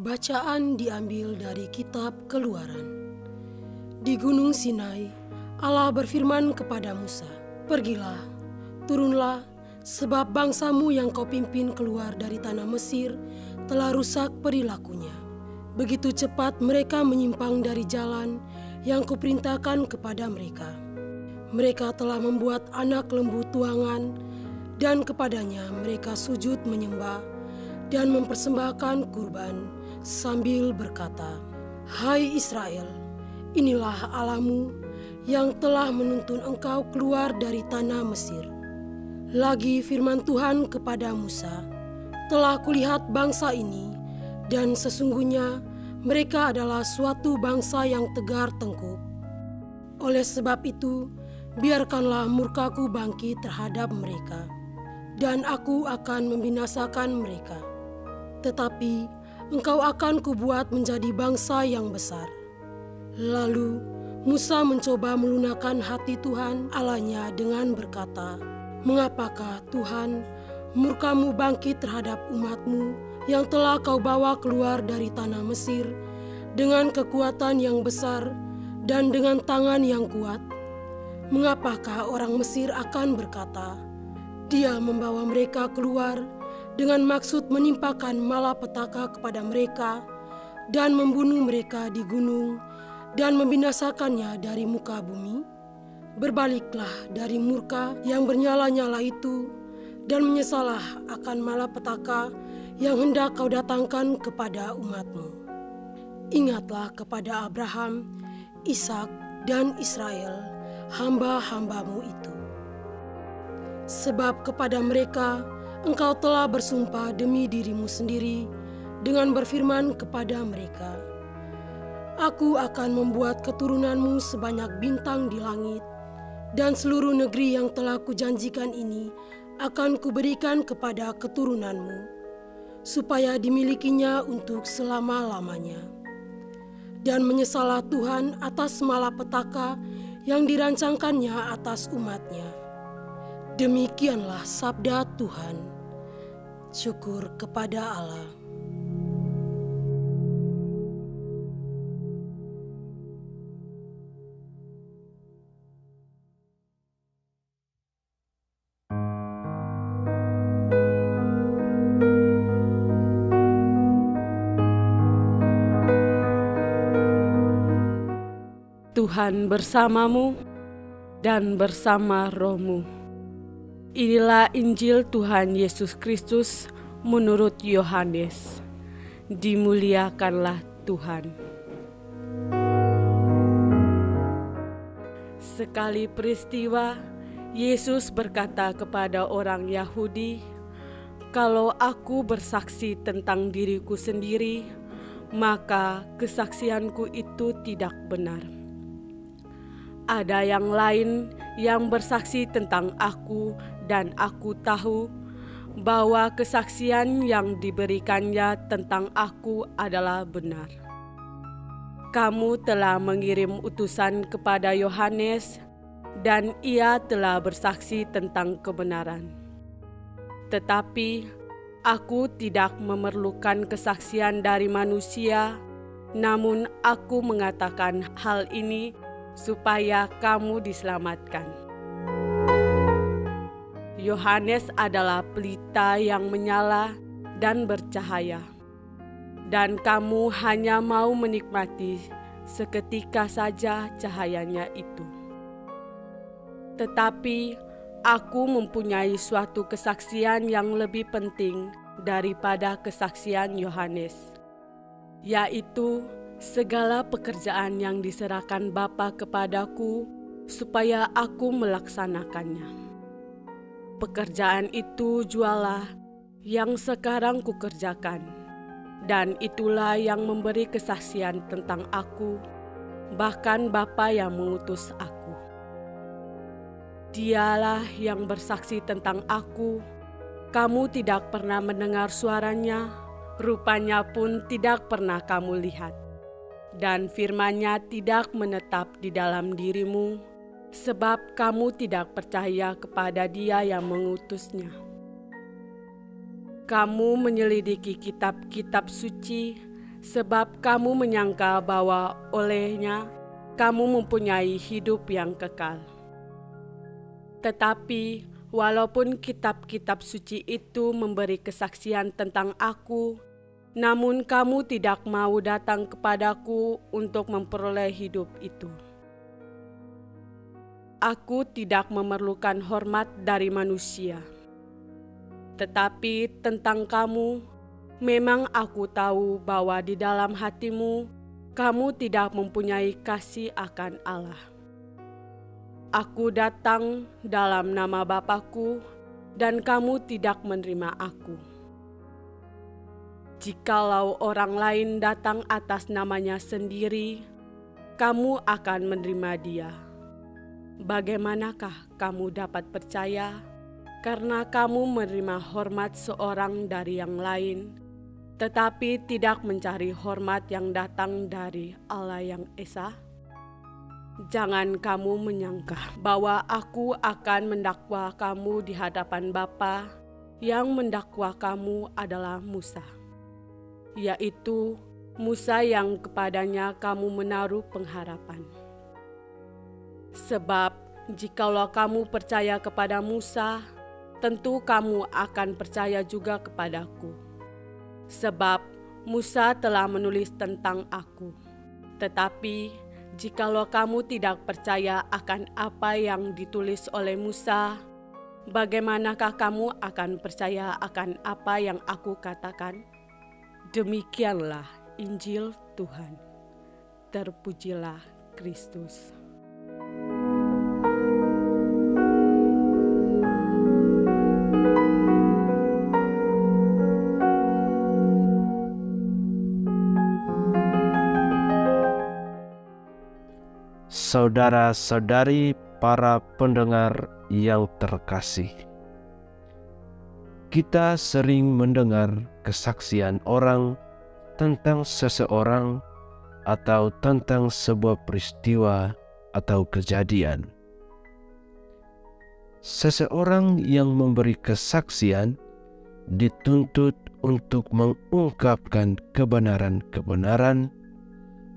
Bacaan diambil dari kitab Keluaran. Di Gunung Sinai, Allah berfirman kepada Musa, "Pergilah, turunlah, sebab bangsamu yang kau pimpin keluar dari tanah Mesir telah rusak perilakunya. Begitu cepat mereka menyimpang dari jalan yang kuperintahkan kepada mereka. Mereka telah membuat anak lembu tuangan, dan kepadanya mereka sujud menyembah dan mempersembahkan kurban sambil berkata, 'Hai Israel, inilah Allahmu yang telah menuntun engkau keluar dari tanah Mesir.' Lagi firman Tuhan kepada Musa, 'Telah kulihat bangsa ini, dan sesungguhnya mereka adalah suatu bangsa yang tegar tengkuk. Oleh sebab itu, biarkanlah murkaku bangkit terhadap mereka, dan aku akan membinasakan mereka. Tetapi engkau akan kubuat menjadi bangsa yang besar.' Lalu Musa mencoba melunakkan hati Tuhan Allahnya dengan berkata, 'Mengapakah Tuhan murkamu bangkit terhadap umatmu yang telah kau bawa keluar dari tanah Mesir dengan kekuatan yang besar dan dengan tangan yang kuat? Mengapakah orang Mesir akan berkata, Dia membawa mereka keluar dengan maksud menimpakan malapetaka kepada mereka dan membunuh mereka di gunung dan membinasakannya dari muka bumi? Berbaliklah dari murka yang bernyala-nyala itu dan menyesalah akan malapetaka yang hendak kau datangkan kepada umatmu. Ingatlah kepada Abraham, Ishak, dan Israel, hamba-hambamu itu. Sebab kepada mereka engkau telah bersumpah demi dirimu sendiri dengan berfirman kepada mereka, Aku akan membuat keturunanmu sebanyak bintang di langit, dan seluruh negeri yang telah kujanjikan ini akan kuberikan kepada keturunanmu, supaya dimilikinya untuk selama-lamanya. Dan menyesalah Tuhan atas malapetaka yang dirancangkannya atas umatnya. Demikianlah sabda Tuhan. Syukur kepada Allah. Tuhan bersamamu dan bersama rohmu. Inilah Injil Tuhan Yesus Kristus menurut Yohanes. Dimuliakanlah Tuhan. Sekali peristiwa, Yesus berkata kepada orang Yahudi, "Kalau aku bersaksi tentang diriku sendiri, maka kesaksianku itu tidak benar. Ada yang lain yang bersaksi tentang aku, dan aku tahu bahwa kesaksian yang diberikannya tentang aku adalah benar. Kamu telah mengirim utusan kepada Yohanes, dan ia telah bersaksi tentang kebenaran. Tetapi aku tidak memerlukan kesaksian dari manusia, namun aku mengatakan hal ini supaya kamu diselamatkan. Yohanes adalah pelita yang menyala dan bercahaya, dan kamu hanya mau menikmati seketika saja cahayanya itu. Tetapi aku mempunyai suatu kesaksian yang lebih penting daripada kesaksian Yohanes, yaitu segala pekerjaan yang diserahkan Bapa kepadaku supaya aku melaksanakannya. Pekerjaan itu jualah yang sekarang kukerjakan, dan itulah yang memberi kesaksian tentang aku, bahkan Bapa yang mengutus aku. Dialah yang bersaksi tentang aku. Kamu tidak pernah mendengar suaranya, rupanya pun tidak pernah kamu lihat. Dan firman-Nya tidak menetap di dalam dirimu, sebab kamu tidak percaya kepada Dia yang mengutusnya. Kamu menyelidiki kitab-kitab suci, sebab kamu menyangka bahwa olehnya kamu mempunyai hidup yang kekal. Tetapi walaupun kitab-kitab suci itu memberi kesaksian tentang aku, namun kamu tidak mau datang kepadaku untuk memperoleh hidup itu. Aku tidak memerlukan hormat dari manusia. Tetapi tentang kamu, memang aku tahu bahwa di dalam hatimu, kamu tidak mempunyai kasih akan Allah. Aku datang dalam nama Bapa-Ku, dan kamu tidak menerima aku. Jikalau orang lain datang atas namanya sendiri, kamu akan menerima dia. Bagaimanakah kamu dapat percaya karena kamu menerima hormat seorang dari yang lain, tetapi tidak mencari hormat yang datang dari Allah yang Esa? Jangan kamu menyangka bahwa aku akan mendakwa kamu di hadapan Bapa. Yang mendakwa kamu adalah Musa, yaitu Musa yang kepadanya kamu menaruh pengharapan. Sebab jikalau kamu percaya kepada Musa, tentu kamu akan percaya juga kepadaku. Sebab Musa telah menulis tentang aku. Tetapi jikalau kamu tidak percaya akan apa yang ditulis oleh Musa, bagaimanakah kamu akan percaya akan apa yang aku katakan? Demikianlah Injil Tuhan. Terpujilah Kristus. Saudara-saudari para pendengar yang terkasih, kita sering mendengar kesaksian orang tentang seseorang atau tentang sebuah peristiwa atau kejadian. Seseorang yang memberi kesaksian dituntut untuk mengungkapkan kebenaran-kebenaran,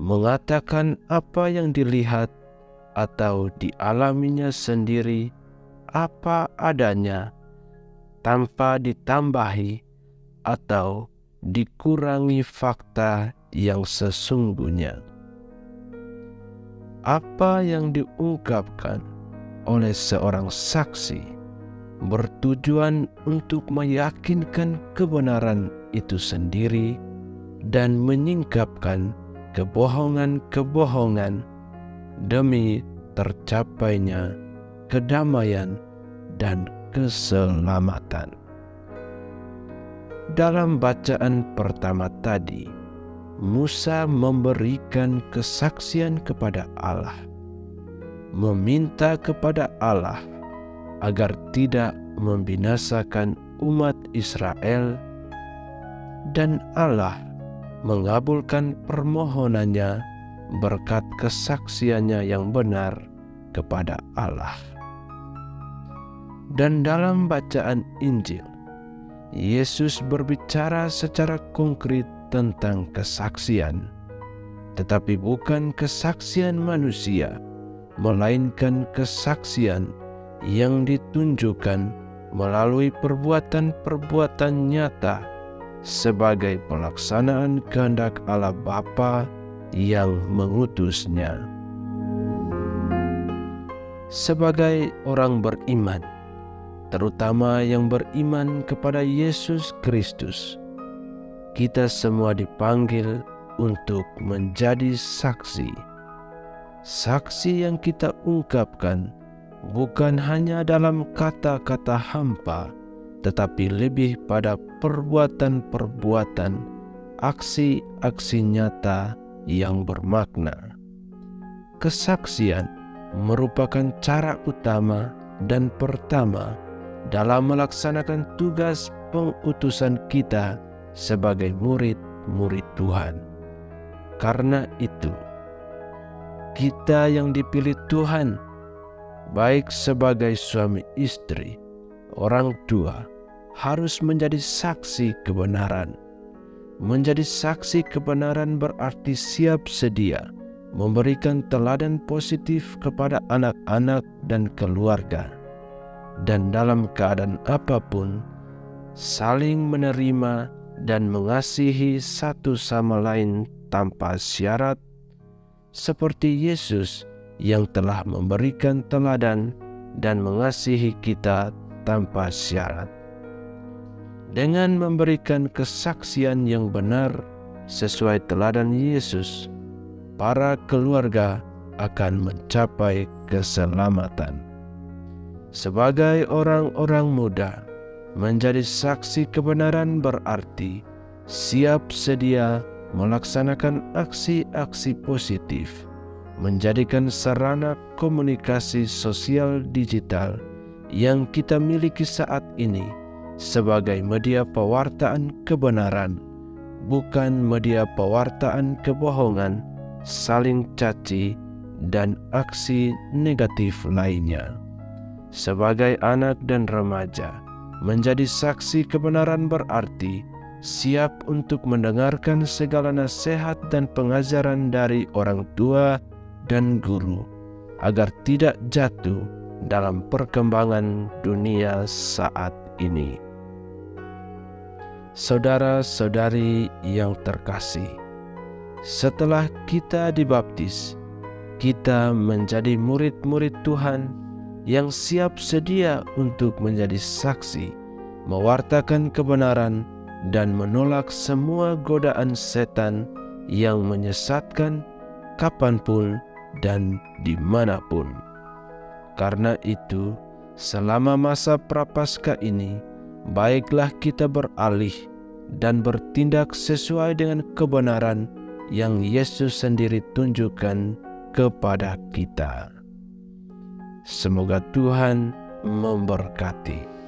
mengatakan apa yang dilihat atau dialaminya sendiri apa adanya, tanpa ditambahi atau dikurangi fakta yang sesungguhnya. Apa yang diungkapkan oleh seorang saksi bertujuan untuk meyakinkan kebenaran itu sendiri dan menyingkapkan kebohongan-kebohongan demi tercapainya kedamaian dan keselamatan. Dalam bacaan pertama tadi, Musa memberikan kesaksian kepada Allah, meminta kepada Allah agar tidak membinasakan umat Israel, dan Allah mengabulkan permohonannya berkat kesaksiannya yang benar kepada Allah. Dan dalam bacaan Injil, Yesus berbicara secara konkret tentang kesaksian, tetapi bukan kesaksian manusia, melainkan kesaksian yang ditunjukkan melalui perbuatan-perbuatan nyata sebagai pelaksanaan kehendak Allah Bapa yang mengutusnya. Sebagai orang beriman, terutama yang beriman kepada Yesus Kristus, kita semua dipanggil untuk menjadi saksi. Saksi yang kita ungkapkan bukan hanya dalam kata-kata hampa, tetapi lebih pada perbuatan-perbuatan, aksi-aksi nyata yang bermakna. Kesaksian merupakan cara utama dan pertama dalam melaksanakan tugas pengutusan kita sebagai murid-murid Tuhan. Karena itu, kita yang dipilih Tuhan, baik sebagai suami istri, orang tua, harus menjadi saksi kebenaran. menjadi saksi kebenaran berarti siap sedia memberikan teladan positif kepada anak-anak dan keluarga, dan dalam keadaan apapun saling menerima dan mengasihi satu sama lain tanpa syarat, seperti Yesus yang telah memberikan teladan dan mengasihi kita tanpa syarat. Dengan memberikan kesaksian yang benar sesuai teladan Yesus, para keluarga akan mencapai keselamatan. Sebagai orang-orang muda, menjadi saksi kebenaran berarti siap sedia melaksanakan aksi-aksi positif, menjadikan sarana komunikasi sosial digital yang kita miliki saat ini sebagai media pewartaan kebenaran, bukan media pewartaan kebohongan, saling caci, dan aksi negatif lainnya. Sebagai anak dan remaja, menjadi saksi kebenaran berarti siap untuk mendengarkan segala nasihat dan pengajaran dari orang tua dan guru, agar tidak jatuh dalam perkembangan dunia saat ini. Saudara-saudari yang terkasih, setelah kita dibaptis, kita menjadi murid-murid Tuhan yang siap sedia untuk menjadi saksi, mewartakan kebenaran, dan menolak semua godaan setan yang menyesatkan kapanpun dan dimanapun. Karena itu, selama masa prapaskah ini, baiklah kita beralih dan bertindak sesuai dengan kebenaran yang Yesus sendiri tunjukkan kepada kita. Semoga Tuhan memberkati.